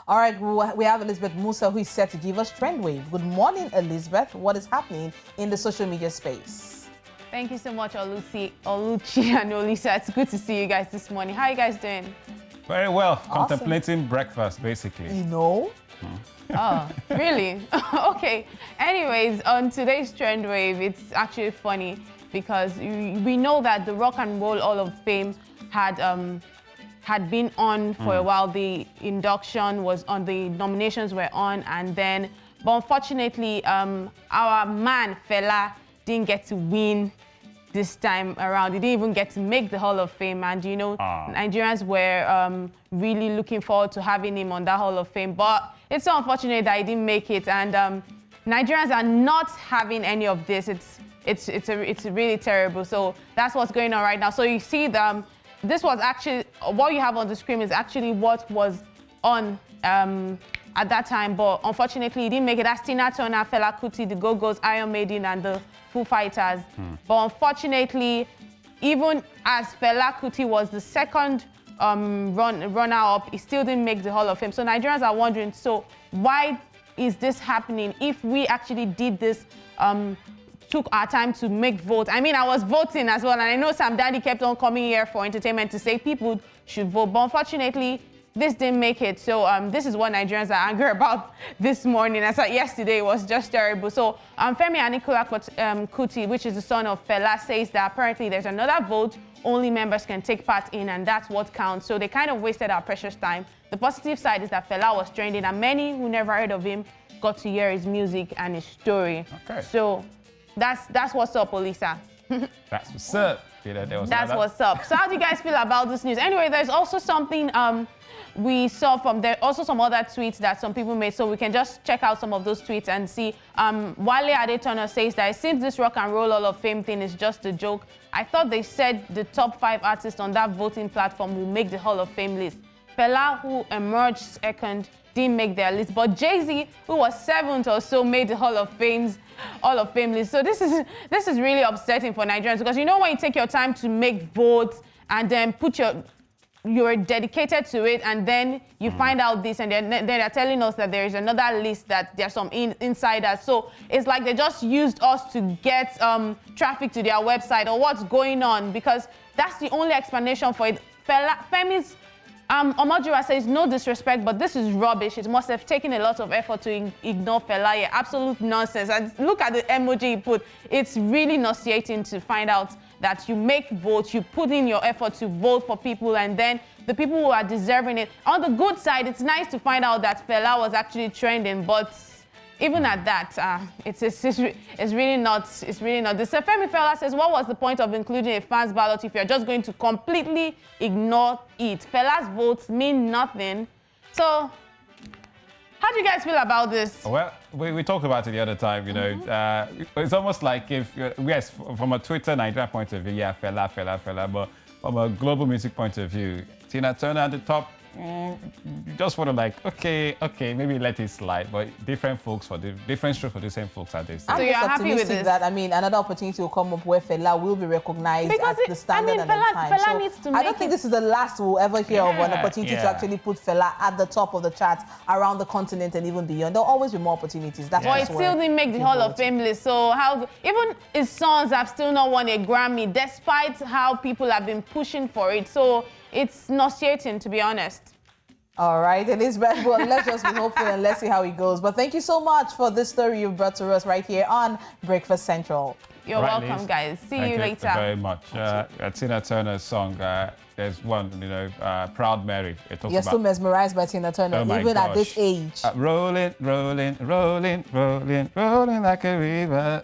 All right, we have Elizabeth Musa, who is set to give us Trend Wave. Good morning, Elizabeth. What is happening in the social media space? Thank you so much, Oluchi and Olisa. It's good to see you guys this morning. How are you guys doing? Very well. Awesome. Contemplating breakfast, basically. You know? Oh, really? Okay. Anyways, on today's Trend Wave, it's actually funny because we know that the Rock and Roll Hall of Fame had been on for a while. The induction was on, the nominations were on, and then, but unfortunately, our man Fela didn't get to win this time around. He didn't even get to make the Hall of Fame, and you know, Nigerians were really looking forward to having him on that Hall of Fame, but it's so unfortunate that he didn't make it, and Nigerians are not having any of this. It's really terrible. So that's what's going on right now. So you see this was actually, what you have on the screen is actually what was on at that time, but unfortunately he didn't make it. That's Tina Turner, Fela Kuti, the Go-Go's, Iron Maiden, and the Foo Fighters. But unfortunately, even as Fela Kuti was the second runner-up, he still didn't make the Hall of Fame. So Nigerians are wondering, so why is this happening if we actually did this, took our time to make votes? I mean, I was voting as well, and I know Sam Daddy kept on coming here for entertainment to say people should vote, but unfortunately, this didn't make it. So this is what Nigerians are angry about this morning. I thought yesterday was just terrible. So Femi Anikulapo-Kuti, which is the son of Fela, says that apparently there's another vote only members can take part in, and that's what counts. So they kind of wasted our precious time. The positive side is that Fela was trending, and many who never heard of him got to hear his music and his story. Okay. So that's what's up, Olisa. That's what's up. That's what's up. So how do you guys feel about this news? Anyway, there's also something we saw from there, also some other tweets that some people made, so we can just check out some of those tweets and see. Wale Adetono says that since this Rock and Roll Hall of Fame thing is just a joke, I thought they said the top 5 artists on that voting platform will make the Hall of Fame list. Fela, who emerged second, didn't make their list, but Jay-Z, who was 7th or so, made the Hall of Fame list. So this is really upsetting for Nigerians, because you know when you take your time to make votes and then put you're dedicated to it, and then you find out this, and then they're telling us that there is another list, that there's some insiders. So it's like they just used us to get traffic to their website, or what's going on, because that's the only explanation for it. Femi's Omojura says, no disrespect, but this is rubbish. It must have taken a lot of effort to ignore Fela. Yeah, absolute nonsense. And look at the emoji he put. It's really nauseating to find out that you make votes, you put in your effort to vote for people, and then the people who are deserving it. On the good side, it's nice to find out that Fela was actually trending, but even at that, it's really not. It's really not. The Femi Fela says, what was the point of including a fans ballot if you're just going to completely ignore it? Fela's votes mean nothing. So, how do you guys feel about this? Well, we talked about it the other time, you know. It's almost like if, yes, from a Twitter Nigeria point of view, yeah, Fela, but from a global music point of view, Tina Turner at the top, you just want to like, okay, maybe let it slide, but different folks for different strokes for the same folks at this. So you're happy with this? That, I mean, another opportunity will come up where Fela will be recognized as the standard and the time. Fela needs to I don't think this is the last we'll ever hear of an opportunity to actually put Fela at the top of the charts around the continent and even beyond. There'll always be more opportunities. That's why it still didn't make the Hall of Fame list. So how even his sons have still not won a Grammy, despite how people have been pushing for it. So it's nauseating, to be honest. All right, Elizabeth, well, let's just be hopeful and let's see how it goes. But thank you so much for this story you've brought to us right here on Breakfast Central. You're welcome, Liz. Guys. See you later. Thank you very much. Tina Turner's song, there's one, you know, Proud Mary. You're still mesmerized by Tina Turner, even at this age. Rolling, rolling, rolling, rolling, rolling like a river.